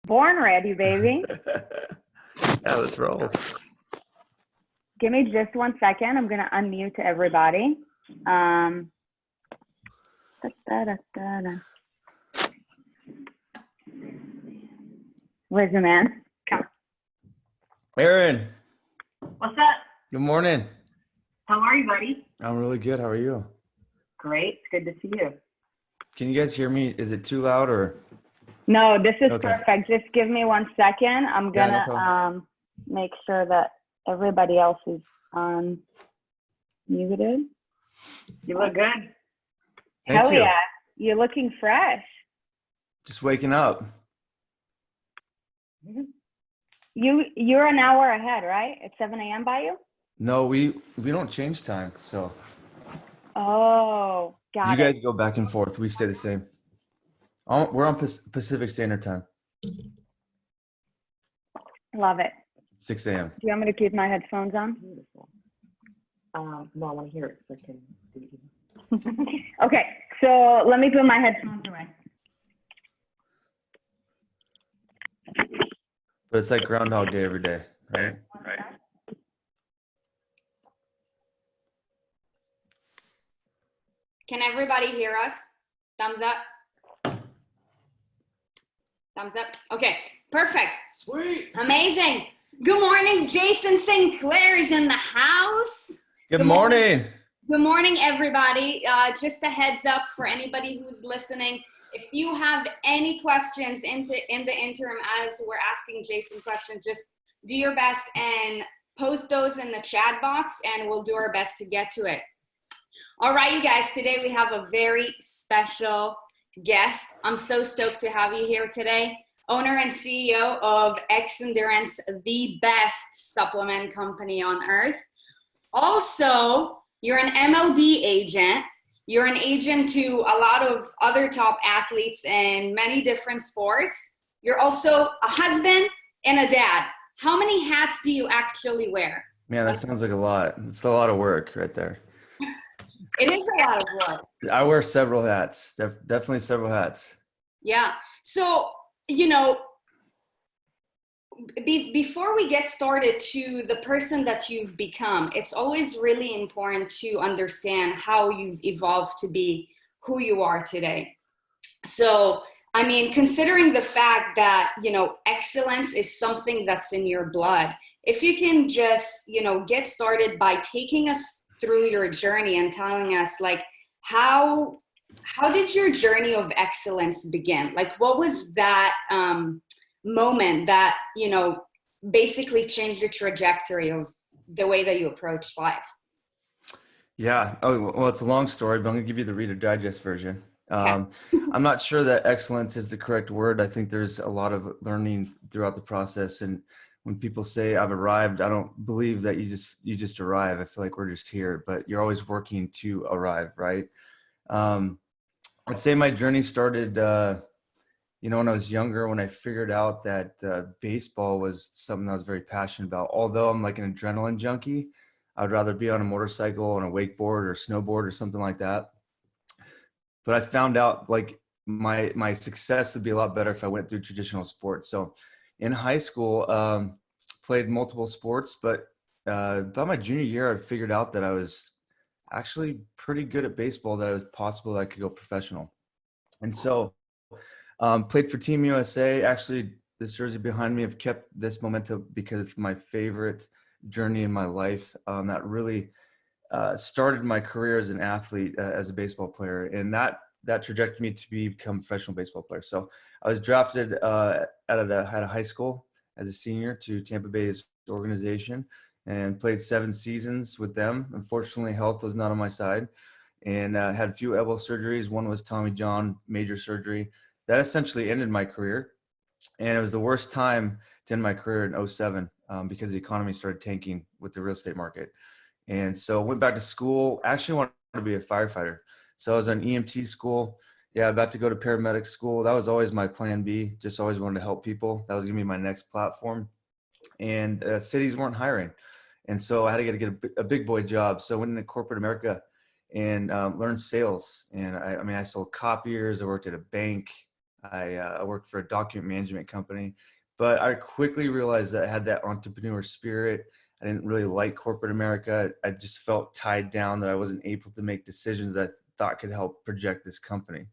Born ready, baby. Yeah, let's roll. Give me just 1 second. I'm going to unmute everybody. Where's the man? Come. Erin, What's up? good morning. How are you, buddy? I'm really good. How are you? Great. It's good to see you. Can you guys hear me? Is it too loud or? No, this is Okay. perfect. Just give me 1 second. I'm going no to problem. make sure that everybody else is muted. You look good. Thank Hell you. yeah. You're looking fresh. Just waking up. You're an hour ahead, right? It's 7 a.m. by you? No, we don't change time. So Oh, got you it. guys go back and forth. We stay the same. We're on Pacific Standard Time. Love it. 6 a.m. Do you want me to keep my headphones on? No, I want to hear it. So I can do it. Okay, so let me put my headphones away. But it's like Groundhog Day every day, right? Right. Can everybody hear us? Thumbs up. Thumbs up. Okay, perfect. Sweet. Amazing. Good morning. Jason Sinclair is in the house. Good morning. Good morning, everybody. Just a heads up for anybody who's listening. If you have any questions in the interim as we're asking Jason questions, just do your best and post those in the chat box and we'll do our best to get to it. All right, you guys, today we have a very special guest. I'm so stoked to have you here today. Owner and CEO of X Endurance, the best supplement company on earth. Also, you're an MLB agent. You're an agent to a lot of other top athletes in many different sports. You're also a husband and a dad. How many hats do you actually wear? Man, that sounds like a lot. It's a lot of work right there. It is a lot of work. I wear several hats. Definitely several hats. Yeah. So, you know, before we get started to the person that you've become, it's always really important to understand how you've evolved to be who you are today. So, I mean, considering the fact that, you know, excellence is something that's in your blood, if you can just, you know, get started by taking us through your journey and telling us, like, how did your journey of excellence begin? Like, what was that moment that, you know, basically changed the trajectory of the way that you approach life? Yeah. Oh, well, it's a long story, but I'm going to give you the Reader Digest version. Okay. I'm not sure that excellence is the correct word. I think there's a lot of learning throughout the process. And when people say I've arrived, I don't believe that you just arrive. I feel like we're just here, but you're always working to arrive, right? I'd say my journey started, you know, when I was younger, when I figured out that baseball was something I was very passionate about. Although I'm like an adrenaline junkie, I would rather be on a motorcycle, on a wakeboard or snowboard or something like that. But I found out like my success would be a lot better if I went through traditional sports. So in high school, played multiple sports, but about my junior year, I figured out that I was actually pretty good at baseball, that it was possible that I could go professional. And so played for Team USA. Actually, this jersey behind me, I've kept this memento because it's my favorite journey in my life. That really started my career as an athlete, as a baseball player, and that trajected me to become a professional baseball player. So I was drafted at a high school as a senior to Tampa Bay's organization and played 7 seasons with them. Unfortunately, health was not on my side, and had a few elbow surgeries. One was Tommy John, major surgery. That essentially ended my career. And it was the worst time to end my career in 2007 because the economy started tanking with the real estate market. And so went back to school. Actually wanted to be a firefighter. So I was in EMT school. Yeah, about to go to paramedic school. That was always my plan B. Just always wanted to help people. That was going to be my next platform. And cities weren't hiring. And so I had to get a big boy job. So I went into corporate America and learned sales. And I sold copiers. I worked at a bank. I worked for a document management company, but I quickly realized that I had that entrepreneur spirit. I didn't really like corporate America. I just felt tied down that I wasn't able to make decisions that I thought could help project this company.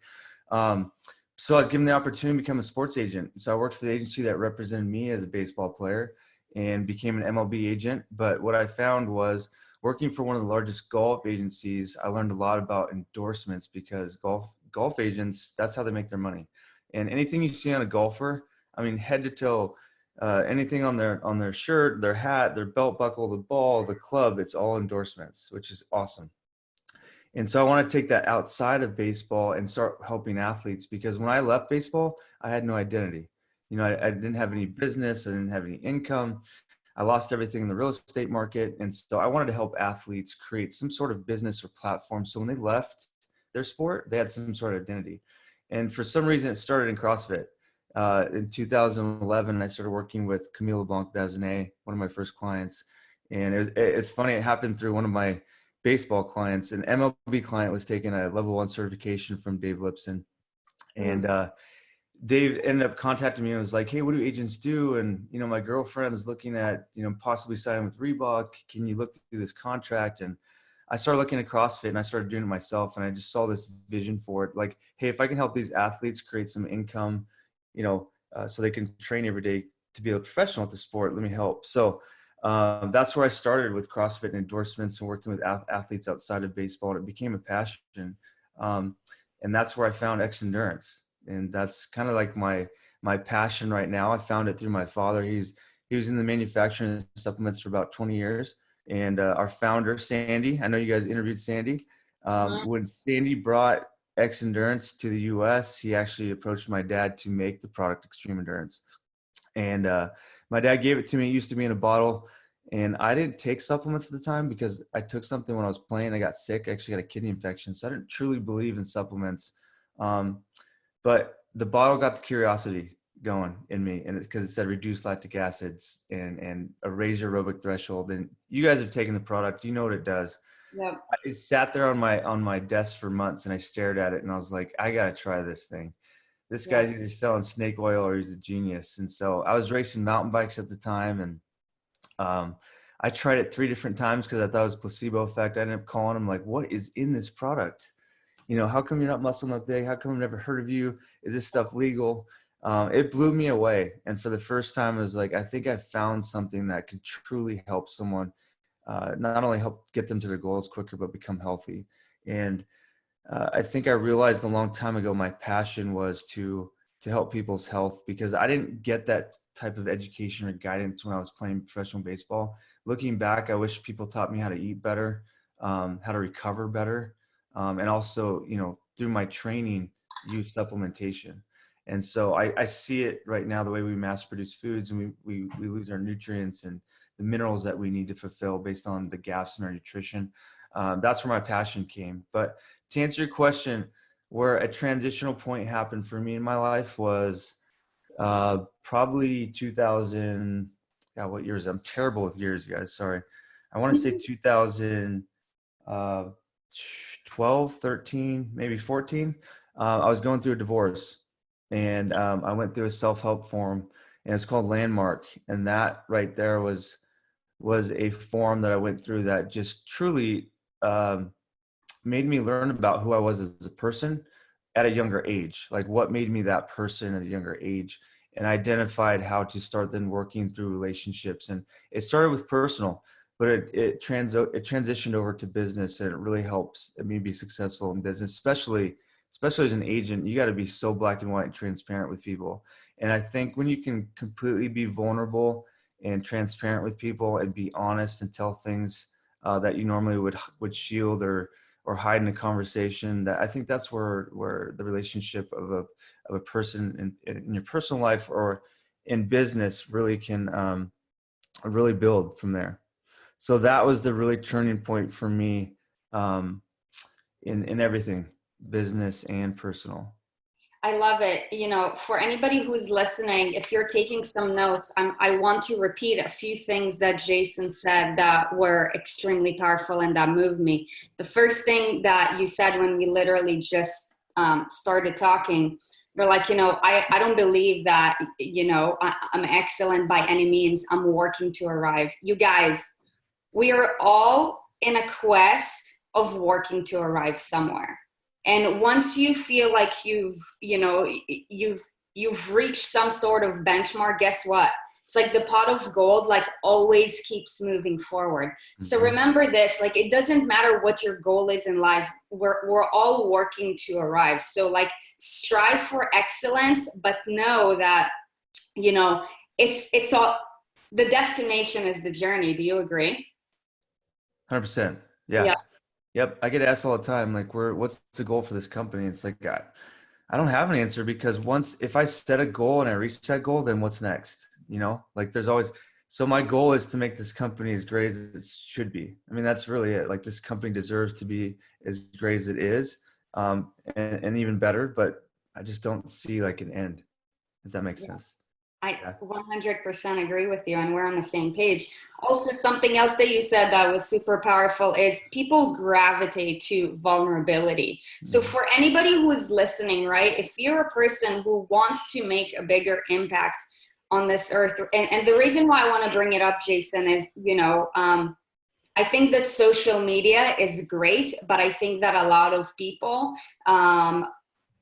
So I was given the opportunity to become a sports agent. So I worked for the agency that represented me as a baseball player and became an MLB agent. But what I found was working for one of the largest golf agencies, I learned a lot about endorsements because golf agents, that's how they make their money. And anything you see on a golfer, I mean, head to toe, anything on their shirt, their hat, their belt buckle, the ball, the club, it's all endorsements, which is awesome. And so I want to take that outside of baseball and start helping athletes, because when I left baseball, I had no identity. You know, I didn't have any business. I didn't have any income. I lost everything in the real estate market. And so I wanted to help athletes create some sort of business or platform. So when they left their sport, they had some sort of identity. And for some reason, it started in CrossFit. In 2011, I started working with Camille LeBlanc-Bazinet, one of my first clients. And it's funny, it happened through one of my baseball clients. An MLB client was taking a level 1 certification from Dave Lipson. And Dave ended up contacting me and was like, hey, what do agents do? And, you know, my girlfriend's looking at, you know, possibly signing with Reebok. Can you look through this contract? And I started looking at CrossFit and I started doing it myself. And I just saw this vision for it. Like, hey, if I can help these athletes create some income, you know, so they can train every day to be a professional at the sport, let me help. So that's where I started with CrossFit and endorsements and working with athletes outside of baseball. And it became a passion. And that's where I found X Endurance. And that's kind of like my passion right now. I found it through my father. He was in the manufacturing of supplements for about 20 years. And our founder, Sandy, I know you guys interviewed Sandy. When Sandy brought X Endurance to the US, he actually approached my dad to make the product Extreme Endurance. And my dad gave it to me. It used to be in a bottle. And I didn't take supplements at the time because I took something when I was playing. I got sick. I actually got a kidney infection. So I didn't truly believe in supplements. But the bottle got the curiosity going in me, and because it said reduced lactic acids and a raise your aerobic threshold. And you guys have taken the product, you know what it does. Yep. I sat there on my desk for months and I stared at it and I was like, I gotta try this thing. This guy's either selling snake oil or he's a genius. And so I was racing mountain bikes at the time, and I tried it 3 different times because I thought it was placebo effect. I ended up calling him like, what is in this product? You know, how come you're not muscle up big? How come I've never heard of you? Is this stuff legal? It blew me away. And for the first time, I was like, I think I found something that could truly help someone, not only help get them to their goals quicker, but become healthy. And I think I realized a long time ago, my passion was to help people's health, because I didn't get that type of education or guidance when I was playing professional baseball. Looking back, I wish people taught me how to eat better, how to recover better. And also, you know, through my training, use supplementation. And so I see it right now, the way we mass produce foods and we lose our nutrients and the minerals that we need to fulfill based on the gaps in our nutrition. That's where my passion came. But to answer your question, where a transitional point happened for me in my life was probably 2000. God, what year is it? I'm terrible with years, guys. Sorry. I want to say 2000. 12, 13, maybe 14. I was going through a divorce, and I went through a self-help forum, and it's called Landmark. And that right there was a forum that I went through that just truly made me learn about who I was as a person at a younger age, like what made me that person at a younger age, and identified how to start then working through relationships. And it started with personal, but it transitioned over to business, and it really helps me be successful in business, especially as an agent. You got to be so black and white and transparent with people. And I think when you can completely be vulnerable and transparent with people and be honest and tell things that you normally would shield or hide in a conversation, that I think that's where the relationship of a person in your personal life or in business really can really build from there. So that was the really turning point for me in everything, business and personal. I love it. You know, for anybody who's listening, if you're taking some notes, I want to repeat a few things that Jason said that were extremely powerful and that moved me. The first thing that you said when we literally just started talking They're like, I don't believe that, I'm excellent by any means. I'm working to arrive. You guys, we are all in a quest of working to arrive somewhere. And once you feel like you've reached some sort of benchmark, guess what? It's like the pot of gold, like always keeps moving forward. So remember this, like, it doesn't matter what your goal is in life. We're all working to arrive. So like strive for excellence, but know that, it's all, the destination is the journey. Do you agree? 100%. Yeah. Yeah. Yep. I get asked all the time, like, what's the goal for this company? It's like, I don't have an answer, because if I set a goal and I reach that goal, then what's next? Like there's always, so my goal is to make this company as great as it should be. I mean, that's really it. Like, this company deserves to be as great as it is, and even better, but I just don't see like an end, if that makes sense. I 100% agree with you, and we're on the same page. Also, something else that you said that was super powerful is people gravitate to vulnerability. So for anybody who is listening, right, if you're a person who wants to make a bigger impact on this earth, and the reason why I want to bring it up, Jason, is, I think that social media is great, but I think that a lot of people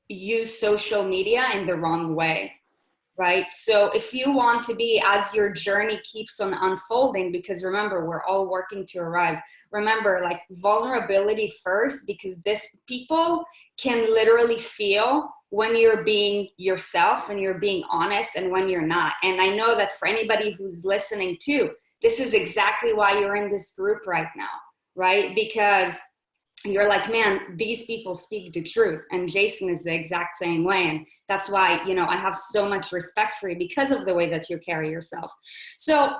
use social media in the wrong way. Right? So if you want to be, as your journey keeps on unfolding, because remember, we're all working to arrive. Remember, like, vulnerability first, because people can literally feel when you're being yourself and you're being honest and when you're not. And I know that for anybody who's listening too, this is exactly why you're in this group right now, right? Because you're like, man, these people speak the truth. And Jason is the exact same way. And that's why, I have so much respect for you, because of the way that you carry yourself. So,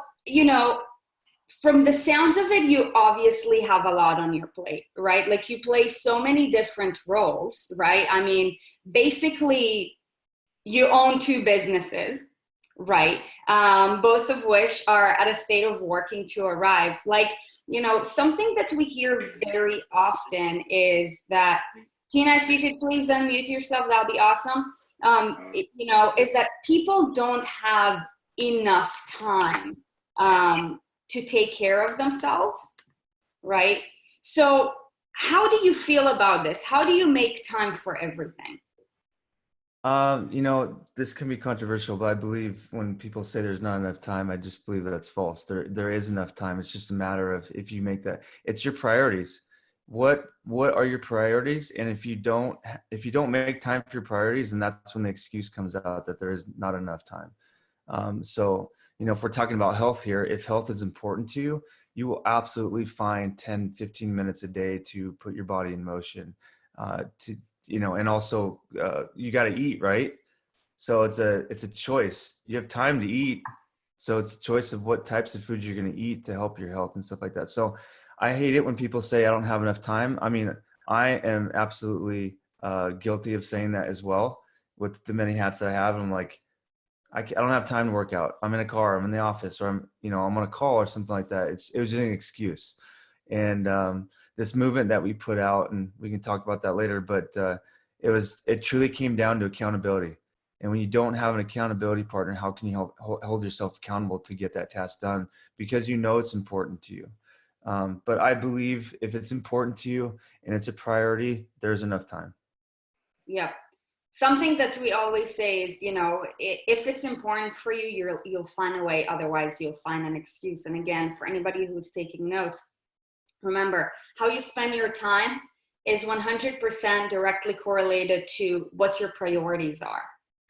from the sounds of it, you obviously have a lot on your plate, right? Like, you play so many different roles, right? I mean, basically, you own 2 businesses, right? Both of which are at a state of working to arrive. Like, something that we hear very often is that, Tina, if you could please unmute yourself, that'll be awesome. Is that people don't have enough time to take care of themselves, right? So how do you feel about this? How do you make time for everything? This can be controversial, but I believe when people say there's not enough time, I just believe that's false. There is enough time. It's just a matter of, if you make that, it's your priorities. What are your priorities? And if you don't make time for your priorities, then that's when the excuse comes out that there is not enough time. So, if we're talking about health here, if health is important to you, you will absolutely find 10, 15 minutes a day to put your body in motion, and also you got to eat, right? So it's a choice. You have time to eat. So it's a choice of what types of food you're going to eat to help your health and stuff like that. So I hate it when people say I don't have enough time. I mean, I am absolutely guilty of saying that as well, with the many hats I have. I'm like, I don't have time to work out. I'm in a car, I'm in the office, or I'm on a call or something like that. It was just an excuse. And this movement that we put out, and we can talk about that later, but it truly came down to accountability. And when you don't have an accountability partner, how can you hold yourself accountable to get that task done? Because it's important to you. But I believe if it's important to you and it's a priority, there's enough time. Yeah. Something that we always say is, if it's important for you, you'll find a way. Otherwise, you'll find an excuse. And again, for anybody who's taking notes, remember, how you spend your time is 100% directly correlated to what your priorities are,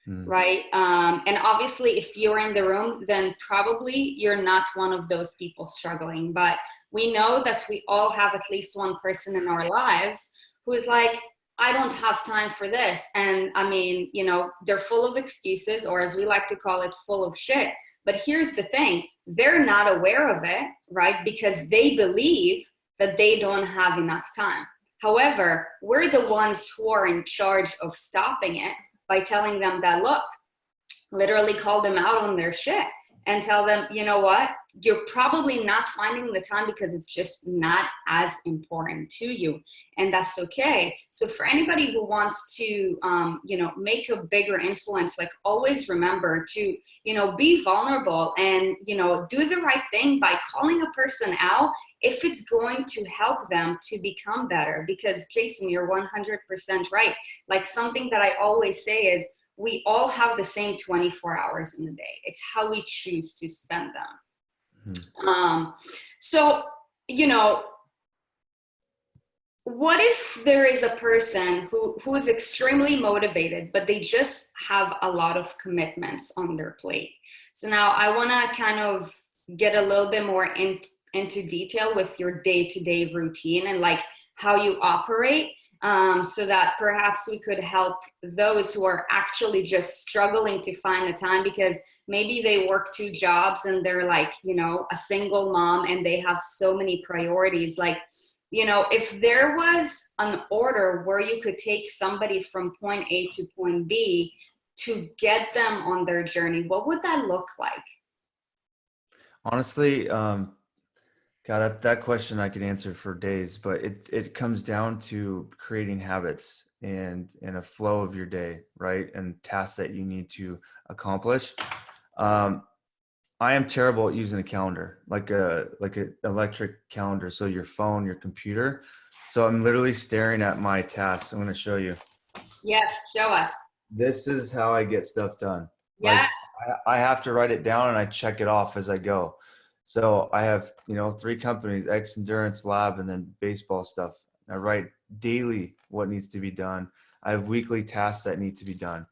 right? And obviously, if you're in the room, then probably you're not one of those people struggling. But we know that we all have at least one person in our lives who is like, I don't have time for this. And I mean, they're full of excuses, or as we like to call it, full of shit. But here's the thing, they're not aware of it, right? Because they believe that they don't have enough time. However, we're the ones who are in charge of stopping it by telling them that, look, literally call them out on their shit and tell them, you know what, you're probably not finding the time because it's just not as important to you, and that's okay. So for anybody who wants to, you know, make a bigger influence, like always remember to, you know, be vulnerable and, you know, do the right thing by calling a person out if it's going to help them to become better. Because Jason, you're 100% right. Like something that I always say is, we all have the same 24 hours in the day. It's how we choose to spend them. So, you know, what if there is a person who is extremely motivated, but they just have a lot of commitments on their plate? So now I want to kind of get a little bit more into detail with your day-to-day routine and like how you operate, so that perhaps we could help those who are actually just struggling to find the time, because maybe they work 2 jobs and they're like, you know, a single mom and they have so many priorities. Like, you know, if there was an order where you could take somebody from point A to point B to get them on their journey, what would that look like? Honestly, God, that question I could answer for days, but it comes down to creating habits and a flow of your day, right? And tasks that you need to accomplish. I am terrible at using a calendar, like a electric calendar. So your phone, your computer. So I'm literally staring at my tasks. I'm going to show you. Yes, show us. This is how I get stuff done. Yeah. Like I have to write it down and I check it off as I go. So I have, you know, 3 companies, X Endurance Lab, and then baseball stuff. I write daily what needs to be done. I have weekly tasks that need to be done.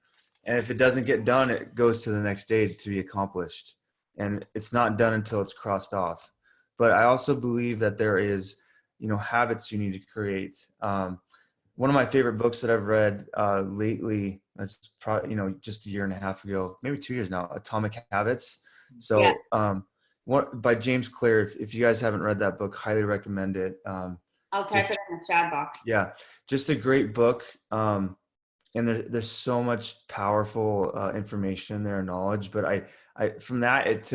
And if it doesn't get done, it goes to the next day to be accomplished. And it's not done until it's crossed off. But I also believe that there is, you know, habits you need to create. One of my favorite books that I've read lately, that's probably, you know, just a year and a half ago, maybe 2 years now, Atomic Habits. So, Yeah. What by James Clear. If you guys haven't read that book, highly recommend it. I'll type it in the chat box. Yeah, just a great book. And there's so much powerful information in there, knowledge. But I from that it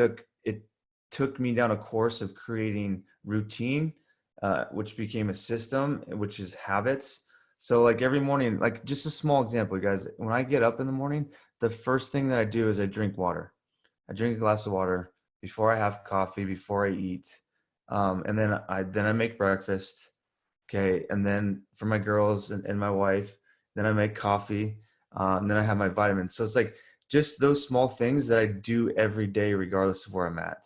took me down a course of creating routine, which became a system, which is habits. So like every morning, like just a small example, you guys, when I get up in the morning, the first thing that I do is I drink water. I drink a glass of water before I have coffee, before I eat. And then I make breakfast. Okay. And then for my girls and my wife, then I make coffee. And then I have my vitamins. So it's like just those small things that I do every day, regardless of where I'm at.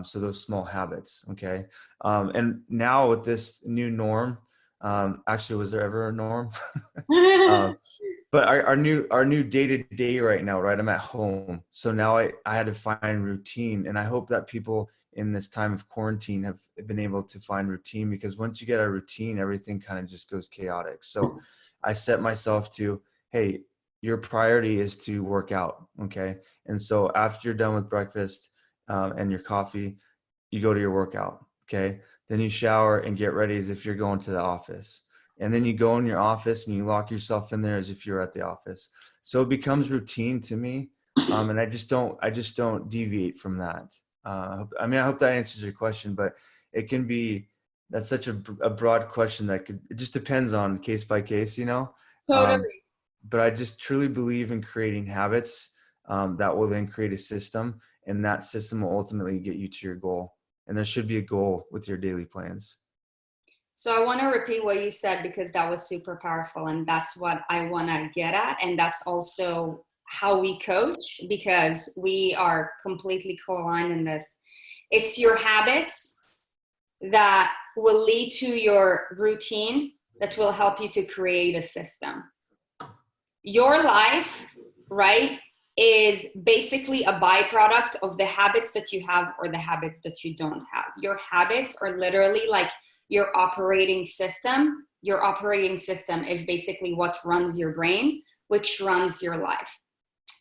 So those small habits. Okay. And now with this new norm, actually, was there ever a norm? But our new day-to-day right now, right? I'm at home. So now I had to find routine, and I hope that people in this time of quarantine have been able to find routine, because once you get a routine, everything kind of just goes chaotic. So I set myself to, hey, your priority is to work out. Okay. And so after you're done with breakfast and your coffee, you go to your workout. Okay. Then you shower and get ready as if you're going to the office. And then you go in your office and you lock yourself in there as if you're at the office. So it becomes routine to me. And I just don't deviate from that. I mean, I hope that answers your question, but it can be, that's such a broad question that it just depends on case by case, you know? Totally. But I just truly believe in creating habits that will then create a system, and that system will ultimately get you to your goal. And there should be a goal with your daily plans. So I want to repeat what you said, because that was super powerful, and that's what I want to get at. And that's also how we coach, because we are completely co-aligned in this. It's your habits that will lead to your routine that will help you to create a system. Your life, right, is basically a byproduct of the habits that you have or the habits that you don't have. Your habits are literally like your operating system. Your operating system is basically what runs your brain, which runs your life.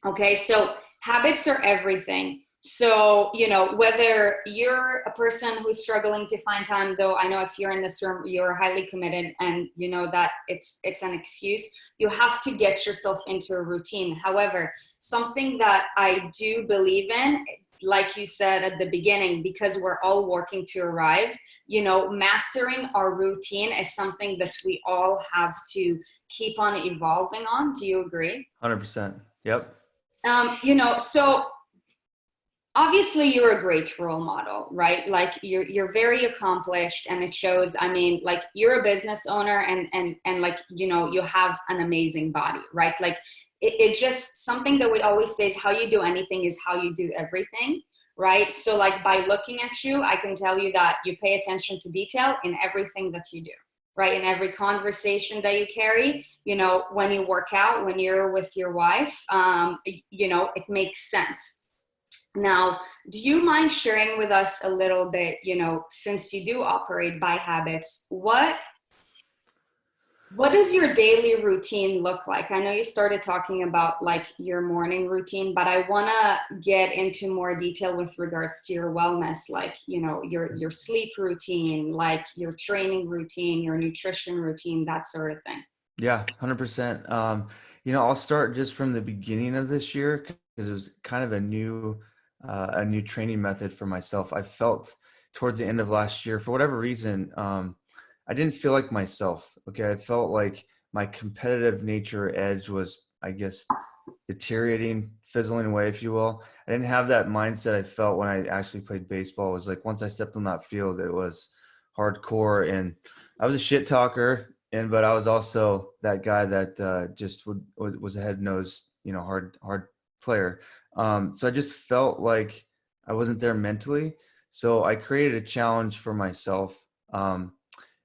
Okay, so habits are everything. So, you know, whether you're a person who's struggling to find time, though I know if you're in this room, you're highly committed and you know that it's an excuse, you have to get yourself into a routine. However, something that I do believe in, like you said at the beginning, because we're all working to arrive, you know, mastering our routine is something that we all have to keep on evolving on. Do you agree? 100%. Yep. You know, so obviously you're a great role model, right? Like you're very accomplished, and it shows. I mean, like, you're a business owner, and like, you know, you have an amazing body, right? Like it just, something that we always say is, how you do anything is how you do everything, right? So like, by looking at you, I can tell you that you pay attention to detail in everything that you do, right? In every conversation that you carry, you know, when you work out, when you're with your wife, you know, it makes sense. Now, do you mind sharing with us a little bit, you know, since you do operate by habits, what does your daily routine look like? I know you started talking about like your morning routine, but I want to get into more detail with regards to your wellness, like, you know, your sleep routine, like your training routine, your nutrition routine, that sort of thing. Yeah, 100%. You know, I'll start just from the beginning of this year, because it was kind of a new training method for myself. I felt towards the end of last year, for whatever reason, I didn't feel like myself. Okay. I felt like my competitive nature edge was, I guess, deteriorating, fizzling away, if you will. I didn't have that mindset I felt when I actually played baseball. It was like, once I stepped on that field, it was hardcore, and I was a shit talker. But I was also that guy that just was a head nose, you know, hard player. So I just felt like I wasn't there mentally. So I created a challenge for myself,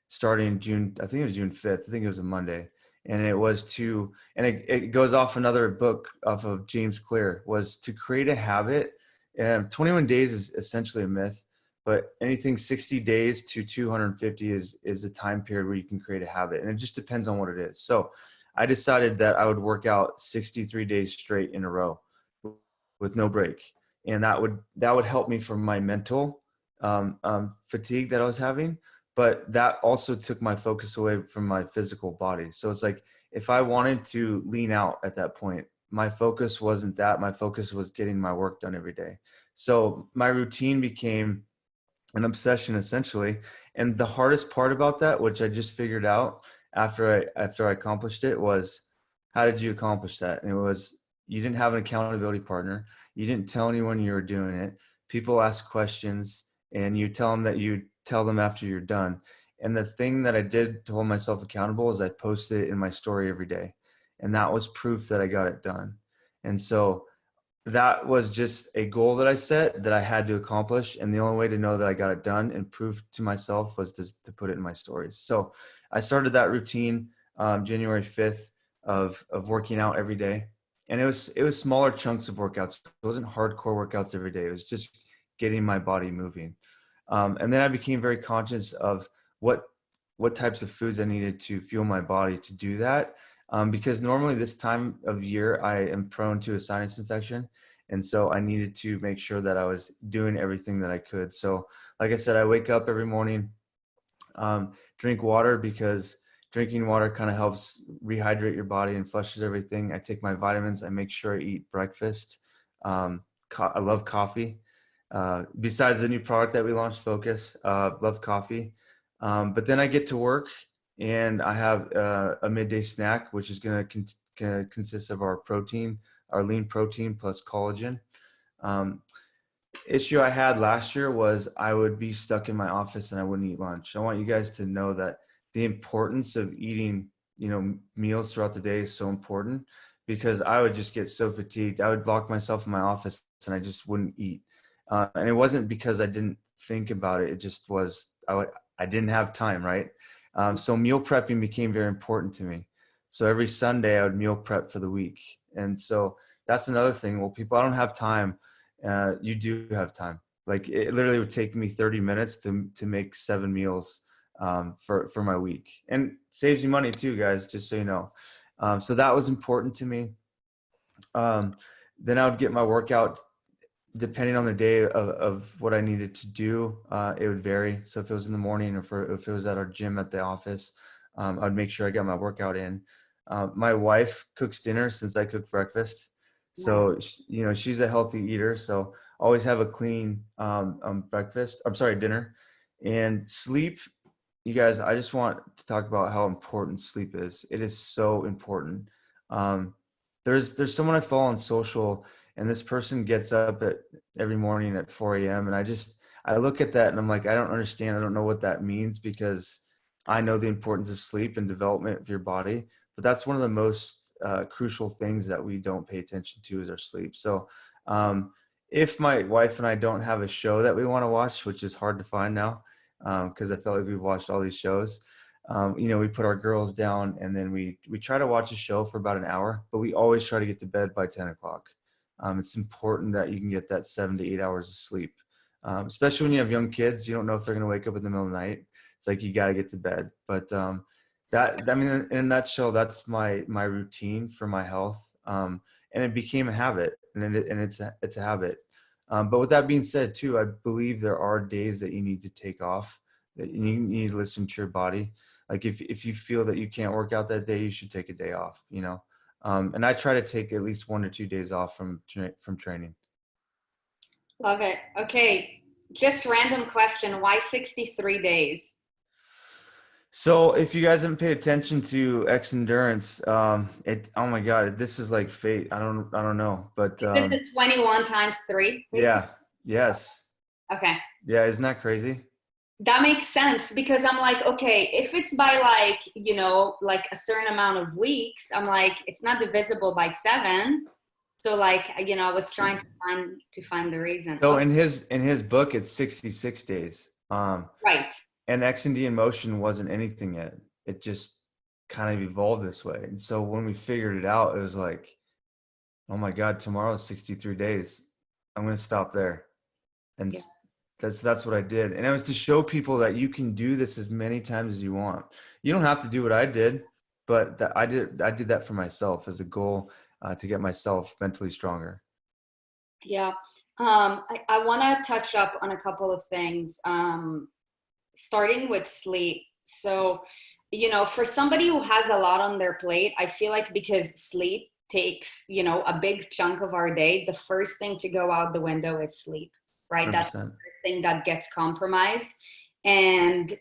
starting June, I think it was June 5th. I think it was a Monday. And it was to, and it goes off another book off of James Clear, was to create a habit. 21 days is essentially a myth, but anything 60 days to 250 is a time period where you can create a habit. And it just depends on what it is. So I decided that I would work out 63 days straight in a row with no break. And that would help me from my mental fatigue that I was having. But that also took my focus away from my physical body. So it's like, if I wanted to lean out at that point, my focus wasn't that. My focus was getting my work done every day. So my routine became an obsession, essentially. And the hardest part about that, which I just figured out after I accomplished it, was, how did you accomplish that? And it was, you didn't have an accountability partner. You didn't tell anyone you were doing it. People ask questions, and you tell them that you tell them after you're done. And the thing that I did to hold myself accountable is I posted it in my story every day. And that was proof that I got it done. And so that was just a goal that I set that I had to accomplish. And the only way to know that I got it done and prove to myself was to put it in my stories. So I started that routine January 5th of working out every day. And it was smaller chunks of workouts. It wasn't hardcore workouts every day. It was just getting my body moving. And then I became very conscious of what types of foods I needed to fuel my body to do that. Because normally this time of year, I am prone to a sinus infection. And so I needed to make sure that I was doing everything that I could. So like I said, I wake up every morning, drink water, because drinking water kind of helps rehydrate your body and flushes everything. I take my vitamins. I make sure I eat breakfast. I love coffee. Besides the new product that we launched, Focus, love coffee. But then I get to work, and I have a midday snack, which is going to consist of our protein, our lean protein plus collagen. Issue I had last year was I would be stuck in my office and I wouldn't eat lunch. I want you guys to know that the importance of eating, you know, meals throughout the day is so important, because I would just get so fatigued. I would lock myself in my office and I just wouldn't eat. And it wasn't because I didn't think about it. It just was, I didn't have time, right? So meal prepping became very important to me. So every Sunday I would meal prep for the week. And so that's another thing. Well, people, I don't have time. You do have time. Like, it literally would take me 30 minutes to make 7 meals for my week, and saves you money too, guys, just so you know. So that was important to me. Then I would get my workout depending on the day of what I needed to do. It would vary. So if it was in the morning, or if it was at our gym at the office, I would make sure I got my workout in. My wife cooks dinner since I cook breakfast. So, you know, she's a healthy eater. So always have a clean dinner. And sleep, you guys, I just want to talk about how important sleep is. It is so important. There's someone I follow on social, and this person gets up every morning at 4 a.m. And I look at that and I'm like, I don't understand. I don't know what that means, because I know the importance of sleep and development of your body, but that's one of the most crucial things that we don't pay attention to is our sleep. So if my wife and I don't have a show that we want to watch, which is hard to find now, because I felt like we've watched all these shows, we put our girls down and then we try to watch a show for about an hour, but we always try to get to bed by 10 o'clock. It's important that you can get that 7 to 8 hours of sleep, especially when you have young kids. You don't know if they're going to wake up in the middle of the night. It's like, you got to get to bed. But in a nutshell, that's my routine for my health. And it became a habit, and it's a habit. But with that being said too, I believe there are days that you need to take off, that you need to listen to your body. Like if you feel that you can't work out that day, you should take a day off, and I try to take at least 1 or 2 days off from training. Love it. Okay. Just random question. Why 63 days? So if you guys haven't paid attention to X Endurance, oh my God, this is like fate. I don't know, but Is it the 21 times 3? yeah, yes. Okay. Yeah, isn't that crazy? That makes sense, because I'm like, okay, if it's by like, like a certain amount of weeks, I'm like, it's not divisible by 7. So like, I was trying to find the reason. So okay. in his book, it's 66 days. Right. And X&D in Motion wasn't anything yet. It just kind of evolved this way. And so when we figured it out, it was like, oh my God, tomorrow's 63 days. I'm going to stop there. And that's what I did. And it was to show people that you can do this as many times as you want. You don't have to do what I did, but I did that for myself as a goal, to get myself mentally stronger. Yeah. I want to touch up on a couple of things. Starting with sleep. So, for somebody who has a lot on their plate, I feel like because sleep takes, a big chunk of our day, the first thing to go out the window is sleep, right? 100%. That's the first thing that gets compromised. And,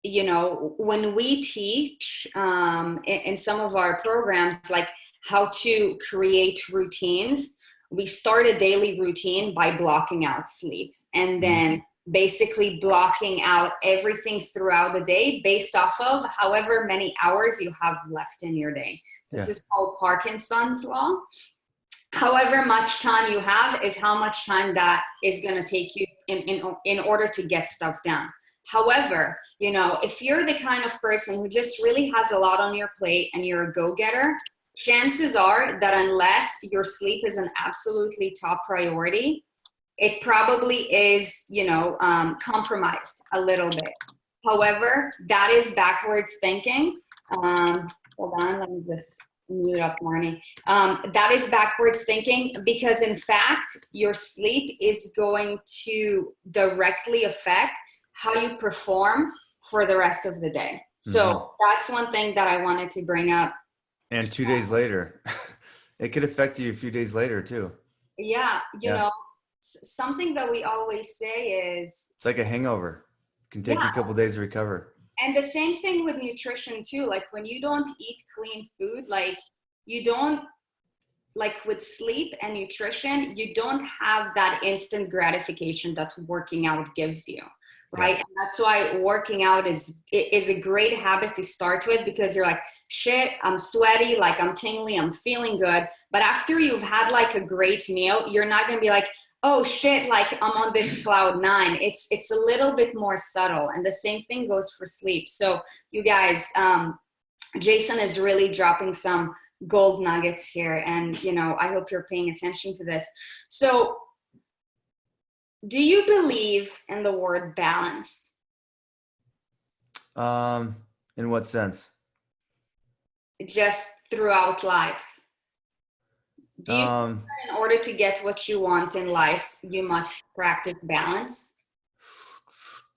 when we teach in some of our programs, like how to create routines, we start a daily routine by blocking out sleep, and then basically blocking out everything throughout the day based off of however many hours you have left in your day. This is called Parkinson's law. However much time you have is how much time that is going to take you in order to get stuff done. However, if you're the kind of person who just really has a lot on your plate and you're a go-getter, chances are that unless your sleep is an absolutely top priority, it probably is, compromised a little bit. However, that is backwards thinking. Hold on, let me just mute up Marnie. That is backwards thinking, because in fact, your sleep is going to directly affect how you perform for the rest of the day. So that's one thing that I wanted to bring up. And 2 days later, it could affect you a few days later too. Yeah, you know, something that we always say is, it's like a hangover. It can take you a couple of days to recover. And the same thing with nutrition too. Like when you don't eat clean food, like you don't, like with sleep and nutrition, you don't have that instant gratification that working out gives you, right? And that's why working out is a great habit to start with, because you're like, shit, I'm sweaty, like I'm tingly, I'm feeling good. But after you've had like a great meal, you're not gonna be like, oh shit, like I'm on this cloud 9. It's a little bit more subtle. And the same thing goes for sleep. So you guys, Jason is really dropping some gold nuggets here. And, I hope you're paying attention to this. So do you believe in the word balance? In what sense? Just throughout life. Do you think that in order to get what you want in life, you must practice balance?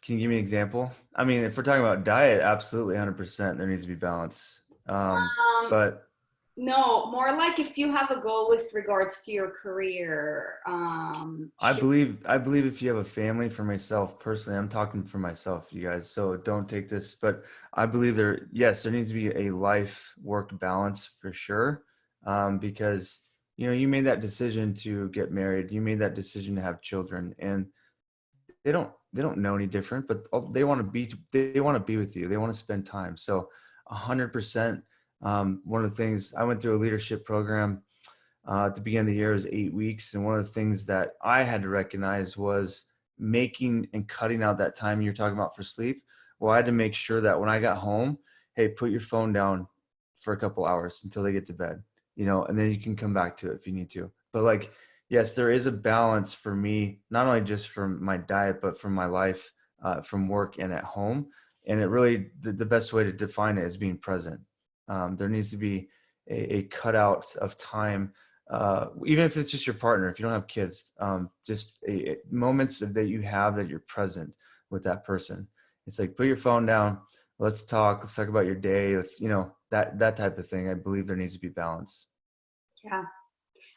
Can you give me an example? I mean, if we're talking about diet, absolutely 100%, there needs to be balance. But No, more like if you have a goal with regards to your career. I believe if you have a family, for myself personally, I'm talking for myself, you guys, so don't take this, but I believe there needs to be a life work balance for sure. Because you made that decision to get married, you made that decision to have children, and they don't know any different, but they want to be with you. They want to spend time. So 100%. One of the things, I went through a leadership program at the beginning of the year, is 8 weeks. And one of the things that I had to recognize was making and cutting out that time you're talking about for sleep. Well, I had to make sure that when I got home, hey, put your phone down for a couple hours until they get to bed, and then you can come back to it if you need to. But like, yes, there is a balance for me, not only just from my diet, but from my life, from work and at home. And it really, the best way to define it is being present. There needs to be a cutout of time, even if it's just your partner, if you don't have kids, just moments that you have that you're present with that person. It's like, put your phone down, let's talk about your day. Let's, that type of thing. I believe there needs to be balance. Yeah,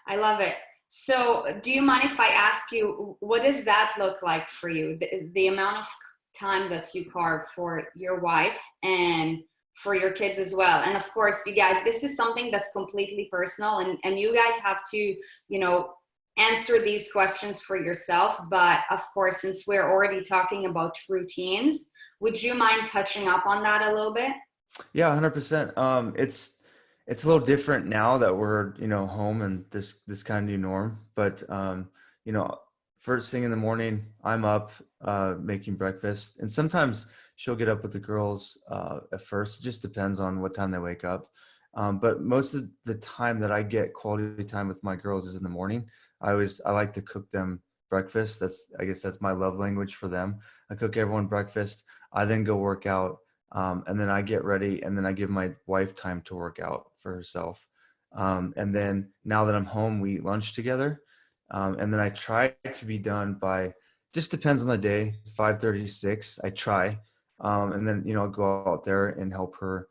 I love it. So do you mind if I ask you, what does that look like for you? The amount of time that you carve for your wife and for your kids as well. And of course, you guys, this is something that's completely personal, and you guys have to, answer these questions for yourself. But of course, since we're already talking about routines, would you mind touching up on that a little bit? Yeah, 100%. It's a little different now that we're, home and this kind of new norm. But, first thing in the morning, I'm up, making breakfast, and sometimes she'll get up with the girls, at first. It just depends on what time they wake up. But most of the time that I get quality time with my girls is in the morning. I like to cook them breakfast. I guess that's my love language for them. I cook everyone breakfast. I then go work out. And then I get ready, and then I give my wife time to work out for herself. And then now that I'm home, we eat lunch together. And then I try to be done by, just depends on the day, 5:36. I try. And then, I'll go out there and help her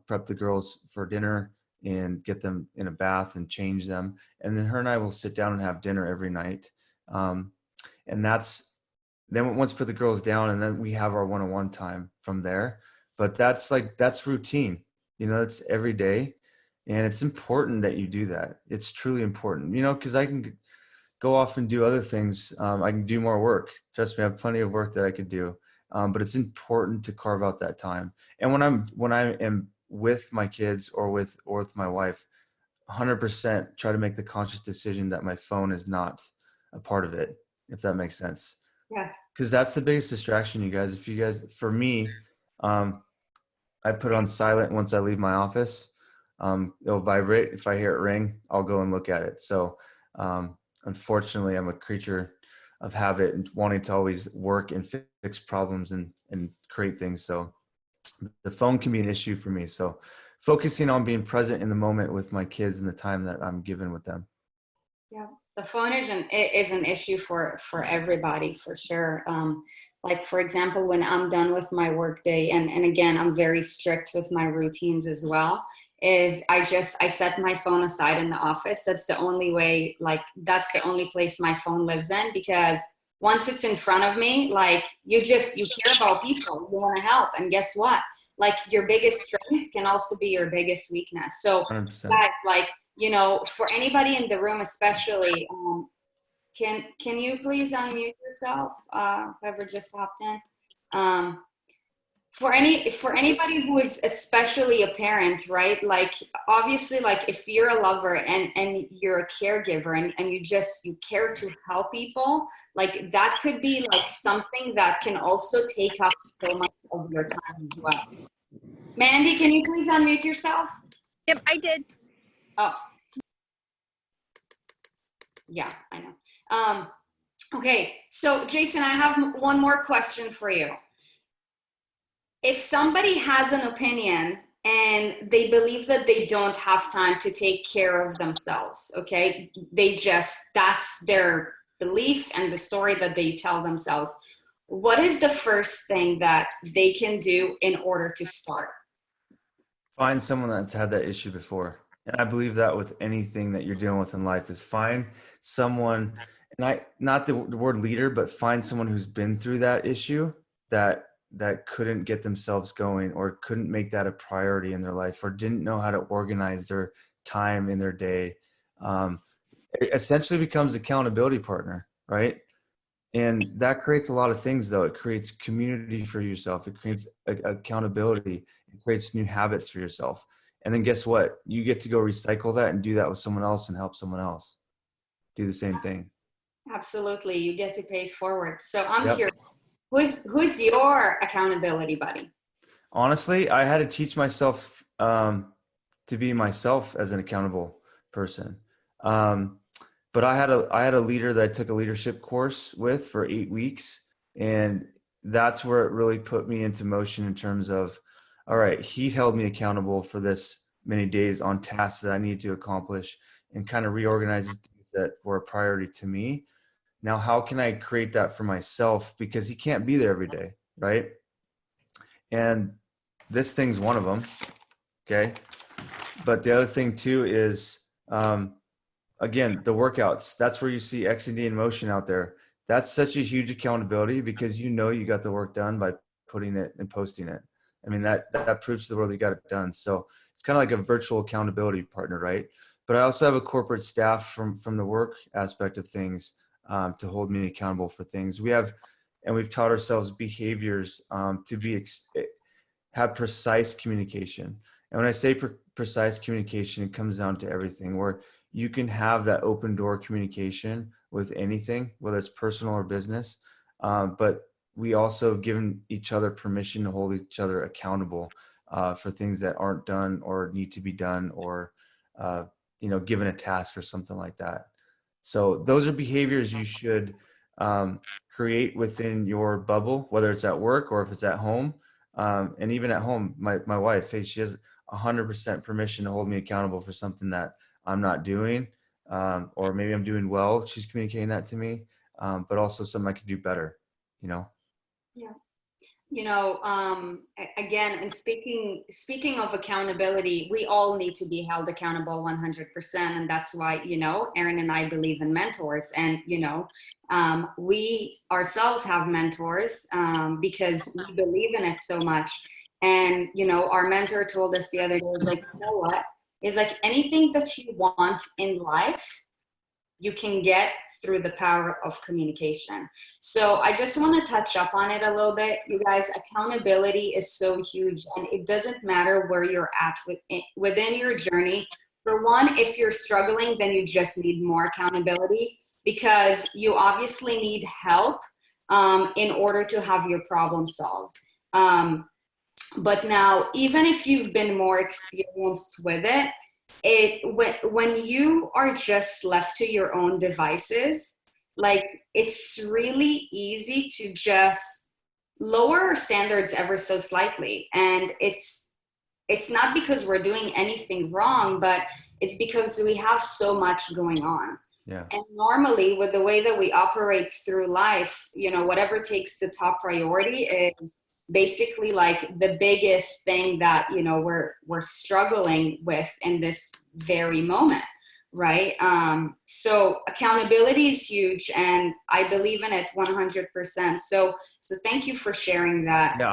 prep the girls for dinner and get them in a bath and change them. And then her and I will sit down and have dinner every night. And then once we put the girls down, and then we have our one-on-one time from there. But that's routine, it's every day. And it's important that you do that. It's truly important, because I can go off and do other things. I can do more work. Trust me, I have plenty of work that I could do. But it's important to carve out that time. And when I am with my kids or with my wife, 100% try to make the conscious decision that my phone is not a part of it, if that makes sense. Yes. Because that's the biggest distraction, you guys. For me, I put it on silent once I leave my office. It'll vibrate. If I hear it ring, I'll go and look at it. So unfortunately, I'm a creature of habit and wanting to always work and fix problems and create things. So the phone can be an issue for me. So focusing on being present in the moment with my kids and the time that I'm given with them. Yeah, the phone is an issue for everybody, for sure. Like, for example, when I'm done with my workday, and again, I'm very strict with my routines as well, is I set my phone aside in the office. That's the only way, that's the only place my phone lives in, because once it's in front of me, you care about people, you want to help. And guess what? Your biggest strength can also be your biggest weakness. So 100%. guys, for anybody in the room, especially, can you please unmute yourself? Whoever just hopped in. For anybody who is especially a parent, right? Obviously, if you're a lover and you're a caregiver and you care to help people, that could be something that can also take up so much of your time as well. Mandy, can you please unmute yourself? Yep, I did. Oh, yeah, I know. Okay, so Jason, I have one more question for you. If somebody has an opinion and they believe that they don't have time to take care of themselves, okay, that's their belief and the story that they tell themselves, what is the first thing that they can do in order to start? Find someone that's had that issue before And I believe that with anything that you're dealing with in life is find someone, and not the word leader, but find someone who's been through that issue that couldn't get themselves going or couldn't make that a priority in their life or didn't know how to organize their time in their day. It essentially becomes accountability partner, right? And that creates a lot of things, though. It creates community for yourself. It creates accountability. It creates new habits for yourself. And then guess what? You get to go recycle that and do that with someone else and help someone else do the same thing. Absolutely. You get to pay it forward. So I'm Yep. curious, who's your accountability buddy? Honestly, I had to teach myself to be myself as an accountable person. But I had a leader that I took a leadership course with for 8 weeks, and that's where it really put me into motion in terms of, all right, he held me accountable for this many days on tasks that I needed to accomplish and kind of reorganize things that were a priority to me. Now, how can I create that for myself? Because he can't be there every day, right? And this thing's one of them. Okay. But the other thing too is, again, the workouts. That's where you see X and D in motion out there. That's such a huge accountability because you know you got the work done by putting it and posting it. I mean, that proves to the world you got it done. So it's kind of like a virtual accountability partner, right? But I also have a corporate staff from the work aspect of things to hold me accountable for things. We've taught ourselves behaviors to have precise communication. And when I say precise communication, it comes down to everything where you can have that open door communication with anything, whether it's personal or business. But we also given each other permission to hold each other accountable for things that aren't done or need to be done or, given a task or something like that. So those are behaviors you should create within your bubble, whether it's at work or if it's at home. And even at home, my wife, hey, she has 100% permission to hold me accountable for something that I'm not doing, or maybe I'm doing well. She's communicating that to me, but also something I could do better, Yeah. Again, and speaking of accountability, we all need to be held accountable 100%. And that's why, Erin and I believe in mentors. And, we ourselves have mentors because we believe in it so much. And, our mentor told us the other day, is like, you know what? Is like anything that you want in life, you can get through the power of communication. So I just want to touch up on it a little bit. You guys, accountability is so huge, and it doesn't matter where you're at within your journey. For one, if you're struggling, then you just need more accountability because you obviously need help in order to have your problem solved. But now, even if you've been more experienced with it, when you are just left to your own devices, like it's really easy to just lower our standards ever so slightly. And it's not because we're doing anything wrong, but it's because we have so much going on. Yeah. And normally with the way that we operate through life, whatever takes the top priority is basically like the biggest thing that we're struggling with in this very moment, right? So accountability is huge, and I believe in it 100%. So thank you for sharing that. Yeah,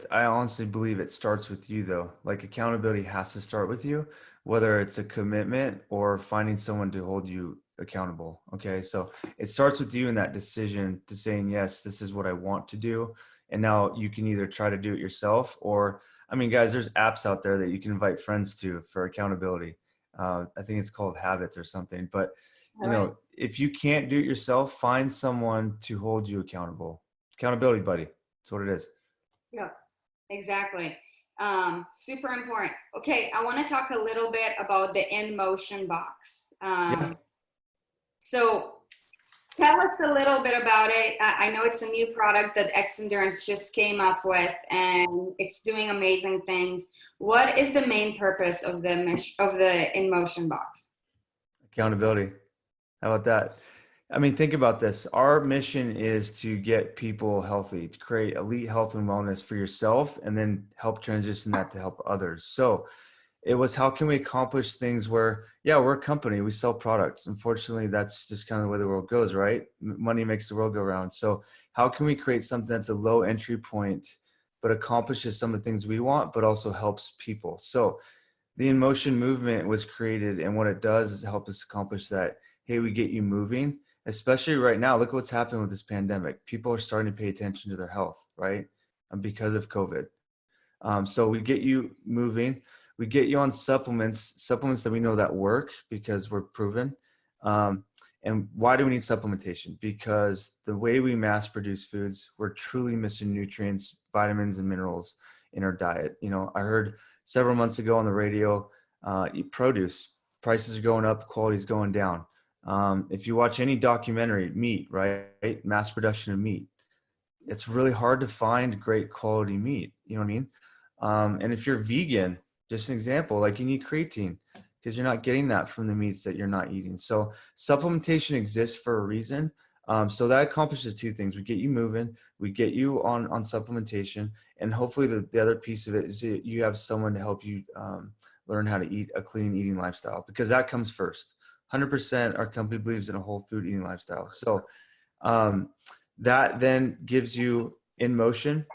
I honestly believe it starts with you, though. Like accountability has to start with you, whether it's a commitment or finding someone to hold you accountable. Okay, so it starts with you in that decision to saying, yes, this is what I want to do. And now you can either try to do it yourself or, I mean, guys, there's apps out there that you can invite friends to for accountability. I think it's called Habits or something. But, if you can't do it yourself, find someone to hold you accountable. Accountability buddy. That's what it is. Yeah, exactly. Super important. Okay, I want to talk a little bit about the In Motion box. So tell us a little bit about it. I know it's a new product that X Endurance just came up with, and it's doing amazing things. What is the main purpose of the In Motion box? Accountability. How about that? I mean, think about this. Our mission is to get people healthy, to create elite health and wellness for yourself, and then help transition that to help others. So It was, how can we accomplish things where, yeah, we're a company, we sell products. Unfortunately, that's just kind of the way the world goes, right? Money makes the world go round. So how can we create something that's a low entry point, but accomplishes some of the things we want, but also helps people? So the In Motion movement was created, and what it does is help us accomplish that. Hey, we get you moving, especially right now. Look what's happened with this pandemic. People are starting to pay attention to their health, right? Because of COVID. So we get you moving. We get you on supplements that we know that work because we're proven. And why do we need supplementation? Because the way we mass produce foods, we're truly missing nutrients, vitamins, and minerals in our diet. You know, I heard several months ago on the radio, eat produce, prices are going up, the quality is going down. If you watch any documentary, meat, right? Mass production of meat, it's really hard to find great quality meat. You know what I mean? And if you're vegan, just an example, like you need creatine because you're not getting that from the meats that you're not eating. So supplementation exists for a reason. So that accomplishes two things. We get you moving, we get you on supplementation, and hopefully the other piece of it is that you have someone to help you learn how to eat a clean eating lifestyle, because that comes first. 100% our company believes in a whole food eating lifestyle. So that then gives you In Motion,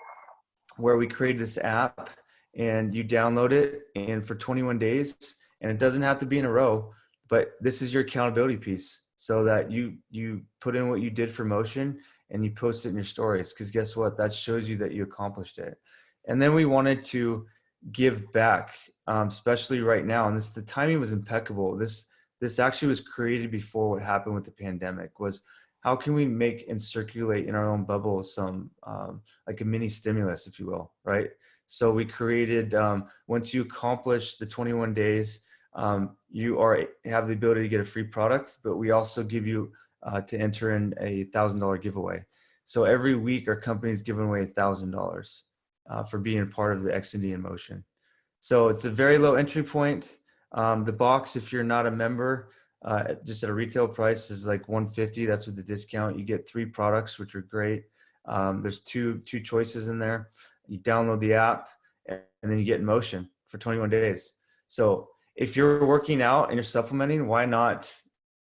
where we created this app and you download it, and for 21 days, and it doesn't have to be in a row, but this is your accountability piece, so that you put in what you did for Motion and you post it in your stories, because guess what? That shows you that you accomplished it. And then we wanted to give back, especially right now. And the timing was impeccable. This actually was created before what happened with the pandemic. Was how can we make and circulate in our own bubble some like a mini stimulus, if you will, right? So we created, once you accomplish the 21 days, you have the ability to get a free product, but we also give you to enter in a $1,000 giveaway. So every week our company is giving away $1,000 for being a part of the X&D In Motion. So it's a very low entry point. The box, if you're not a member, just at a retail price, is like $150. That's with the discount. You get 3 products, which are great. There's two choices in there. You download the app, and then you get In Motion for 21 days. So if you're working out and you're supplementing, why not